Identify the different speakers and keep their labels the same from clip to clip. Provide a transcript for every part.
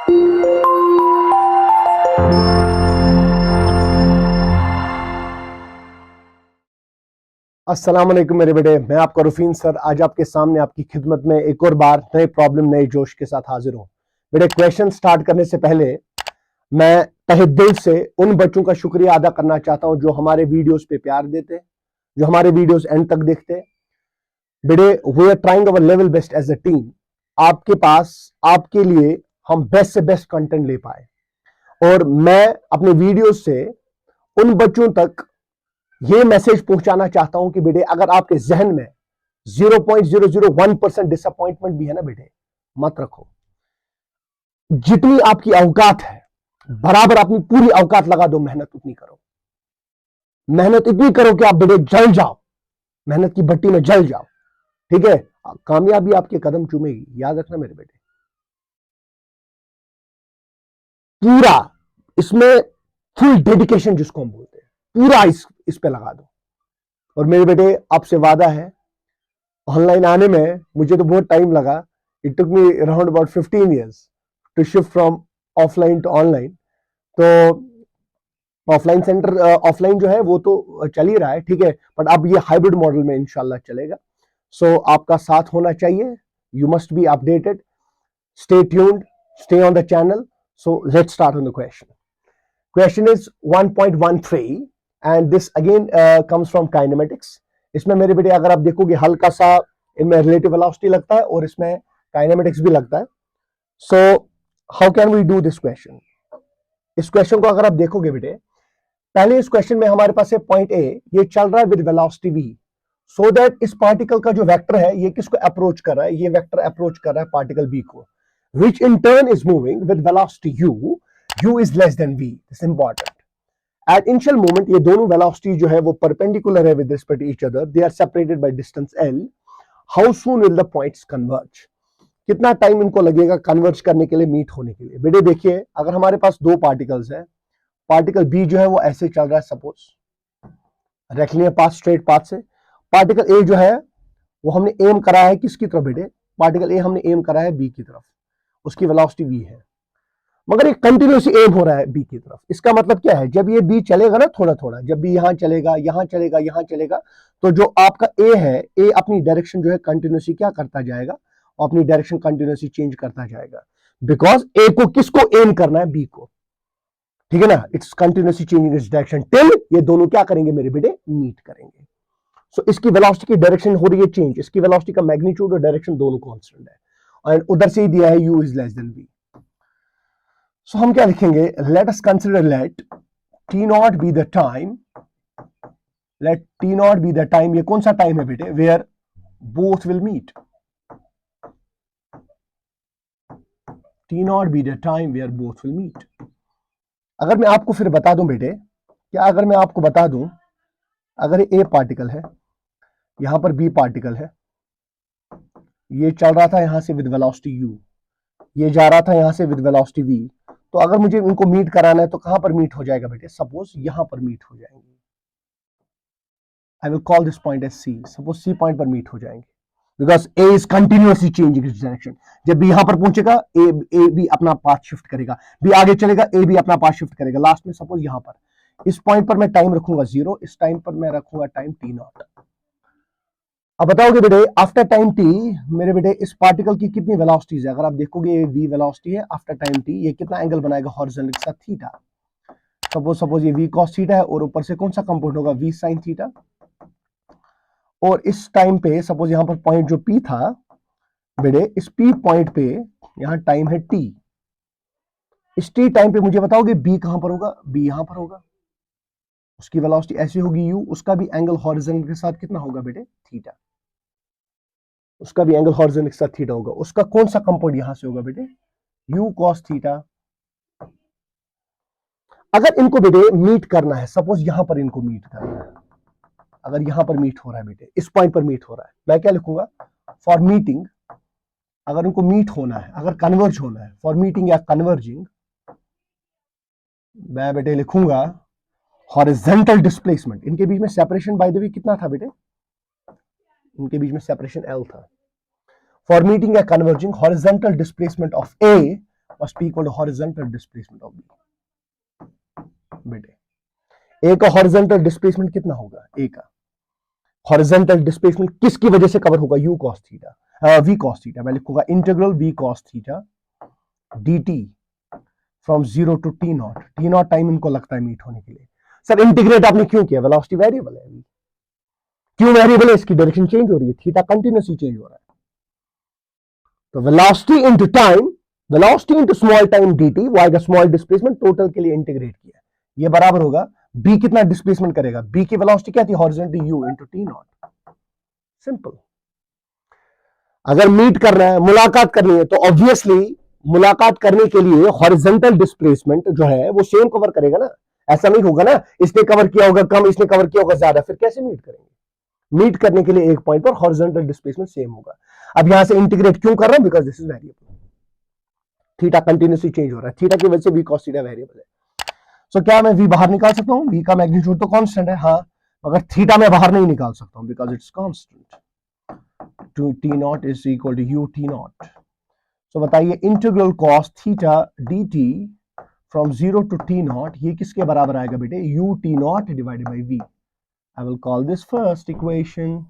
Speaker 1: अस्सलाम वालेकुम मेरे बेटे, मैं आपका रुफीन सर आज आपके सामने आपकी खिदमत में एक और बार नए प्रॉब्लम नए जोश के साथ हाजिर हूं। बेटे, क्वेश्चन स्टार्ट करने से पहले मैं तहे दिल से उन बच्चों का शुक्रिया अदा करना चाहता हूं जो हमारे वीडियोस पे प्यार देते, जो हमारे वीडियोस एंड तक देखते। बेटे, we are trying our level best as a team. आपके पास आपके लिए हम बेस्ट से बेस्ट कंटेंट ले पाए, और मैं अपने वीडियोस से उन बच्चों तक ये मैसेज पहुंचाना चाहता हूं कि बेटे, अगर आपके जहन में 0.001% डिसअपॉइंटमेंट भी है ना बेटे, मत रखो। जितनी आपकी औकात है बराबर अपनी पूरी औकात लगा दो, मेहनत उतनी करो, मेहनत इतनी करो कि आप बेटे जल जाओ, मेहनत की भट्टी में जल जाओ। ठीक है, कामयाबी आपके कदम चूमेगी, याद रखना मेरे बेटे। पूरा इसमें फुल डेडिकेशन जिसको हम बोलते हैं, पूरा इस पे लगा दो। और मेरे बेटे, आपसे वादा है, ऑनलाइन आने में मुझे तो बहुत टाइम लगा। It took me around about 15 years to shift from offline to online. तो ऑफलाइन सेंटर, ऑफलाइन जो है वो तो चल ही रहा है, ठीक है, बट अब ये हाइब्रिड मॉडल में इंशाल्लाह चलेगा। सो आपका साथ होना चाहिए, you must be updated, stay tuned, stay on the channel. So let's start on the question. Question is 1.13 and this again comes from kinematics. इसमें मेरे बेटे अगर आप देखोगे हल्का सा इनमें रिलेटिव वेलोसिटी लगता है और इसमें काइनेमेटिक्स भी लगता है। So how can we do this question? इस क्वेश्चन को अगर आप देखोगे बेटे, पहले इस क्वेश्चन में हमारे पास है पॉइंट ए, ये चल रहा है with velocity v, so that इस पार्टिकल का जो वेक्टर है ये किसको अप्रोच कर रहा है? ये वेक्टर अप्रोच कर रहा है पार्टिकल बी को, which in turn is moving with velocity u, u is less than v. This important. At initial moment ये दोनों वेलोसिटी जो है वो परपेंडिकुलर है with respect to each other, they are separated by distance l. How soon will the points converge? कितना time इनको लगेगा converge करने के लिए, मीट होने के लिए? बेटे देखिए, अगर हमारे पास दो पार्टिकल्स है, पार्टिकल बी जो है वो ऐसे चल रहा है, सपोज रख लिया पाथ, स्ट्रेट पाथ से। पार्टिकल ए जो है वो हमने एम करा है किसकी तरफ बेटे? पार्टिकल ए हमने एम करा है बी की तरफ, उसकी वेलोसिटी वी है, मगर ये कंटिन्यूसली एम हो रहा है बी की तरफ। इसका मतलब क्या है? जब ये बी चलेगा ना थोड़ा थोड़ा, जब भी यहां चलेगा, यहां चलेगा, यहां चलेगा, तो जो आपका ए है, ए अपनी डायरेक्शन जो है कंटिन्यूसली क्या करता जाएगा, और अपनी डायरेक्शन कंटिन्यूसली चेंज करता जाएगा, बिकॉज ए को किसको एम करना है? बी को, ठीक है ना। It's continuously changing its direction till ये दोनों क्या करेंगे मेरे बेटे? मीट करेंगे। सो इसकी वेलोसिटी की डायरेक्शन हो रही है चेंज, इसकी वेलोसिटी का मैग्नीट्यूड और डायरेक्शन दोनों कांस्टेंट है, और उधर से ही दिया है u is less than v। So हम क्या लिखेंगे? Let us consider let t not be the time, let t not be the time, ये कौन सा टाइम है बेटे? Where both will meet, t not be the time where both will meet. अगर मैं आपको फिर बता दूं बेटे, क्या अगर मैं आपको बता दूं, अगर ए पार्टिकल है, यहां पर बी पार्टिकल है, ये चल रहा था यहां से विद वेलोसिटी u, ये जा रहा था यहां से विद वेलोसिटी v, तो अगर मुझे इनको मीट कराना है तो कहां पर मीट हो जाएगा बेटे? सपोज यहां पर मीट हो जाएंगे। I will call this point as C. Suppose C point पर मीट हो जाएंगे, because A is continuously changing its direction. जब भी यहां पर पहुंचेगा ए भी अपना पाथ शिफ्ट करेगा, बी आगे चलेगा, ए भी अपना पाथ शिफ्ट करेगा। लास्ट में सपोज यहां पर इस पॉइंट पर मैं टाइम रखूंगा 0, इस टाइम पर मैं रखूंगा टाइम t नॉट। अब बताओगे बेटे, आफ्टर टाइम t मेरे बेटे इस पार्टिकल की कितनी वेलोसिटीज है? अगर आप देखोगे ये v वेलोसिटी है, आफ्टर टाइम t ये कितना एंगल बनाएगा हॉरिजॉन्टल के साथ? थीटा। सपोज ये v cos थीटा है, और ऊपर से कौन सा कंपोनेंट होगा? v sin theta. और इस टाइम पे सपोज यहां पर पॉइंट जो p था बेटे, इस p पॉइंट पे यहां टाइम है t, इस t टाइम पे मुझे बताओगे b कहां पर होगा? b यहां पर होगा, उसकी वेलोसिटी ऐसी होगी u, उसका भी एंगल हॉरिजॉन्टल के साथ कितना होगा बेटे? थीटा। उसका भी एंगल हॉरिजॉन्टल के साथ थीटा होगा। उसका कौन सा कंपोनेंट यहां से होगा बेटे? u cos theta. अगर इनको बेटे मीट करना है, सपोज यहां पर इनको मीट करना है, अगर यहां पर मीट हो रहा है बेटे, इस पॉइंट पर मीट हो रहा है, मैं क्या लिखूंगा? फॉर मीटिंग, अगर इनको मीट होना है, अगर कन्वर्ज होना है, फॉर मीटिंग या कन्वर्जिंग, मैं बेटे लिखूंगा हॉरिजॉन्टल डिस्प्लेसमेंट। इनके बीच में सेपरेशन बाय द वे कितना था बेटे? इनके बीच में सेपरेशन L था। फॉर मीटिंग या converging, horizontal displacement of A must be equal to horizontal displacement of B। बेटे ए का हॉरिजॉन्टल डिस्प्लेसमेंट कितना होगा? ए का हॉरिजॉन्टल डिस्प्लेसमेंट किसकी वजह से कवर होगा? U cos theta, v cos theta. मैं लिखूंगा integral v cos theta dt from 0 to T not. T not time इनको लगता है मीट होने के लिए। सर इंटीग्रेट आपने क्यों किया? वेलोसिटी वेरिएबल है। क्यों वेरिएबल है? इसकी डायरेक्शन चेंज हो रही है, थीटा कंटिन्यूसली चेंज हो रहा है। तो velocity into time, velocity into small time dt, वो आएगा स्मॉल डिस्प्लेसमेंट, टोटल के लिए इंटीग्रेट किया, ये बराबर होगा b कितना डिस्प्लेसमेंट करेगा? b की वेलोसिटी क्या थी? Horizontal u into T not. Simple. अगर मीट करना है, मुलाकात करनी है, तो ऑब्वियसली मुलाकात करने के लिए हॉरिजॉन्टल डिस्प्लेसमेंट जो है वो सेम कवर करेगा ना। ऐसा नहीं होगा ना इसने कवर किया होगा कम, इसने कवर किया होगा ज्यादा, फिर कैसे मीट करेंगे? मीट करने के लिए एक पॉइंट पर हॉरिजॉन्टल डिस्प्लेसमेंट सेम होगा। अब यहां से इंटीग्रेट क्यों कर रहा हूं? Because this is variable, theta continuously change हो रहा है, थीटा की वजह से वी कॉस थीटा वेरिएबल है। सो क्या मैं वी बाहर निकाल सकता हूं? वी का मैग्नीट्यूड तो कांस्टेंट है, हाँ, मगर थीटा मैं बाहर नहीं निकाल सकता हूं because it's constant. To T not is equal to u t naught. So बताइए integral cos theta dt from 0 to T naught, ये किसके बराबर आएगा बेटे? U t naught divided by v. I will call this first equation.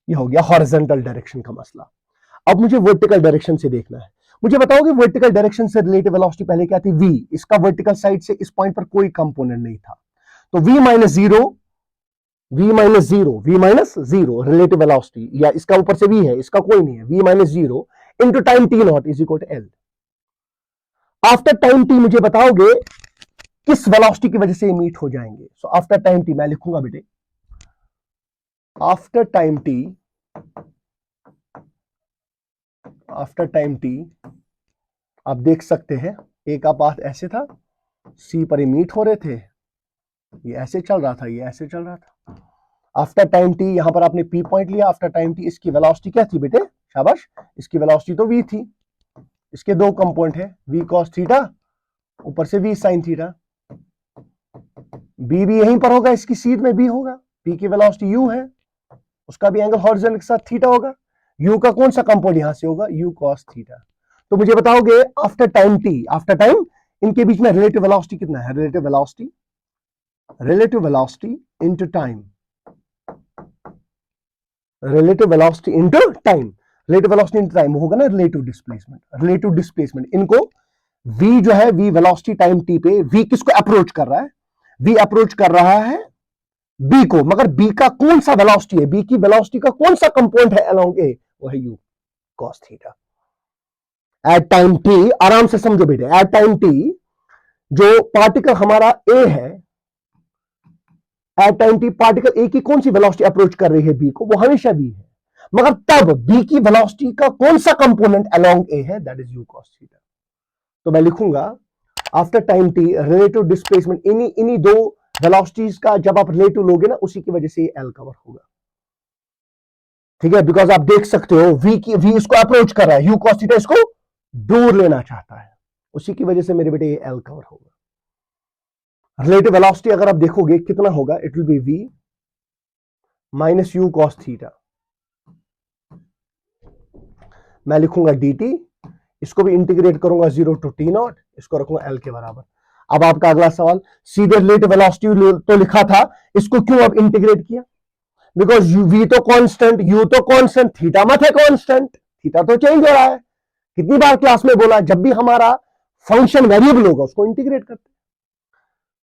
Speaker 1: ये हो गया horizontal direction का मसला। अब मुझे वर्टिकल डायरेक्शन से देखना है। मुझे बताओगे वर्टिकल डायरेक्शन से रिलेटिव वेलोसिटी पहले क्या थी? v। इसका वर्टिकल साइड से इस पॉइंट पर कोई कंपोनेंट नहीं था, तो v minus zero relative velocity, या इसका ऊपर से v है, इसका कोई नहीं है, v minus zero into time T not is equal to L. After time T मुझे बताओगे किस वेलोसिटी की वजह से मीट हो जाएंगे? सो आफ्टर टाइम टी मैं लिखूंगा बेटे, आफ्टर टाइम टी आप देख सकते हैं ए का पाथ ऐसे था, सी पर मीट हो रहे थे, ये ऐसे चल रहा था, ये ऐसे चल रहा था। आफ्टर टाइम टी यहां पर आपने पी पॉइंट लिया, आफ्टर टाइम टी इसकी वेलोसिटी क्या थी बेटे? शाबाश, इसकी वेलोसिटी तो वी थी। इसके दो कंपोनेंट है, वी कॉस थीटा ऊपर से वी साइन थीटा। बी भी यहीं पर होगा, इसकी सीध में बी होगा। पी की वेलोसिटी यू है, उसका भी एंगल हॉरिजॉन्टल के साथ थीटा होगा। यू का कौन सा कंपोनेंट यहां से होगा? U cos theta. तो मुझे बताओगे after time T, after time इनके बीच में रिलेटिव वेलोसिटी कितना है? Relative velocity into time, relative velocity into time, relative velocity into time होगा ना रिलेटिव डिस्प्लेसमेंट। इनको v जो है, v वेलोसिटी टाइम t पे v किसको अप्रोच कर रहा है? v अप्रोच कर रहा है b को, मगर b का कौन सा वेलोसिटी है? b की वेलोसिटी का कौन सा कंपोनेंट है अलोंग a? वो है u cos theta. At time t, आराम से समझो बेटे, एट टाइम t जो पार्टिकल हमारा a है, at time t particle a की कौन सी वेलोसिटी अप्रोच कर रही है b को? वो हमेशा v है, मगर तब b की वेलोसिटी का कौन सा कंपोनेंट अलोंग a है? That is u cos theta. तो मैं लिखूंगा after time t relative displacement, इन्हीं दो वेलोसिटीज का जब आप रिलेटिव लोगे ना, उसी की वजह से ये l कवर होगा। ठीक है, बिकॉज आप देख सकते हो v इसको अप्रोच कर रहा है, u cos थीटा इसको दूर लेना चाहता है, उसी की वजह से मेरे बेटे ये l कवर होगा। रिलेटिव वेलोसिटी अगर आप देखोगे कितना होगा, it will be v minus u cos theta. मैं लिखूंगा dt, इसको भी इंटीग्रेट करूंगा 0 टू टी नॉट, इसको रखूंगा l के बराबर। अब आपका अगला सवाल, सीधे रिलेटिव वेलोसिटी तो लिखा था, इसको क्यों अब इंटीग्रेट किया? बिकॉज v तो कांस्टेंट, u तो कांस्टेंट, थीटा मत है कांस्टेंट, थीटा तो चेंज हो रहा है। कितनी बार क्लास में बोला, जब भी हमारा फंक्शन वेरिएबल होगा उसको इंटीग्रेट करते हैं।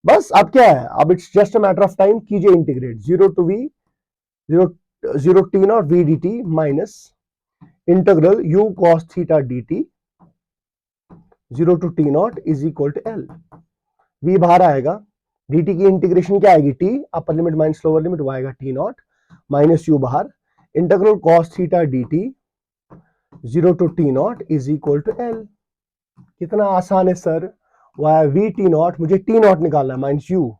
Speaker 1: बस अब क्या है, अब it's just a matter of time, कीजिए integrate 0 t naught v dt minus integral u cos theta dt 0 to T not is equal to l. v बाहर आएगा, dt की इंटीग्रेशन क्या आएगी? t upper limit minus lower limit, वो आएगा t naught minus u बाहर, integral cos theta dt 0 to T not is equal to l. कितना आसान है sir, why we T not, मुझे टी नॉट निकालना है माइनस u,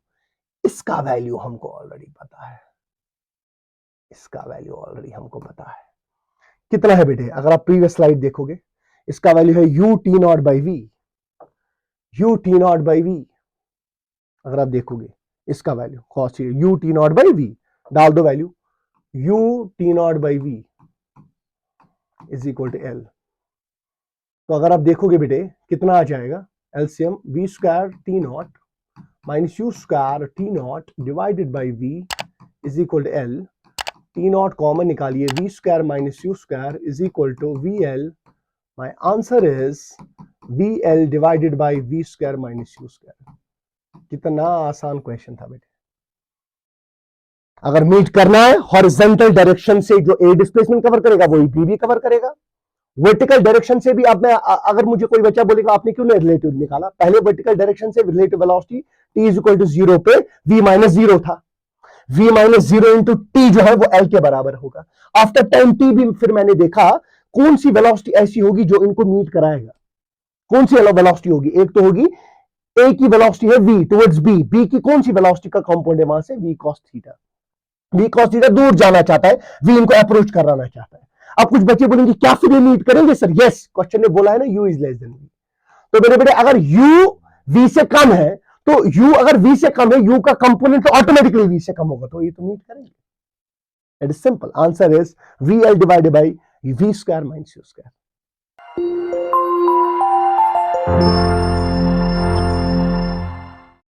Speaker 1: इसका वैल्यू हमको ऑलरेडी पता है, इसका वैल्यू ऑलरेडी हमको पता है। कितना है बेटे? अगर आप प्रीवियस स्लाइड देखोगे, इसका वैल्यू है u t naught by v, u t naught by v. अगर आप देखोगे इसका value cos u t naught by v, डाल दो value, u t naught by v is equal to l. तो अगर आप देखोगे बेटे कितना आ जाएगा LCM v square t naught minus u square t naught divided by v is equal to l, t naught common निकालिए, v square minus u square is equal to v L. My answer is v L divided by v square minus u square. कितना आसान question था बेटे. अगर meet करना है horizontal direction से जो ए डिस्प्लेसमेंट कवर करेगा वही बी भी कवर करेगा. वर्टिकल डायरेक्शन से भी आप में अगर मुझे कोई बच्चा बोलेगा आपने क्यों नहीं रिलेटिव निकाला, पहले वर्टिकल डायरेक्शन से relative velocity T is equal to 0 पे v माइनस 0 था. v माइनस 0 इंटू टी जो है वो l के बराबर होगा. आफ्टर टाइम t भी फिर मैंने देखा कौन सी वेलोसिटी ऐसी होगी जो इनको मीट कराएगा. कौन सी वेलोसिटी होगी, एक तो होगी a की वेलोसिटी है v टुवर्ड्स b, b की कौन सी वेलोसिटी का कंपाउंड है वहां से v cos theta. v cos theta दूर जाना चाहता है, v इनको अप्रोच कराना चाहता है. अब कुछ बच्चे बोलेंगे क्या फिर ये मीट करेंगे सर, यस क्वेश्चन ने बोला है ना u is less than v. तो मेरे बेटे अगर u v से कम है तो u अगर v से कम है u का कंपोनेंट तो ऑटोमेटिकली v से कम होगा, तो ये तो मीट करेंगे. It is simple. Answer is v L divided by v square minus u square.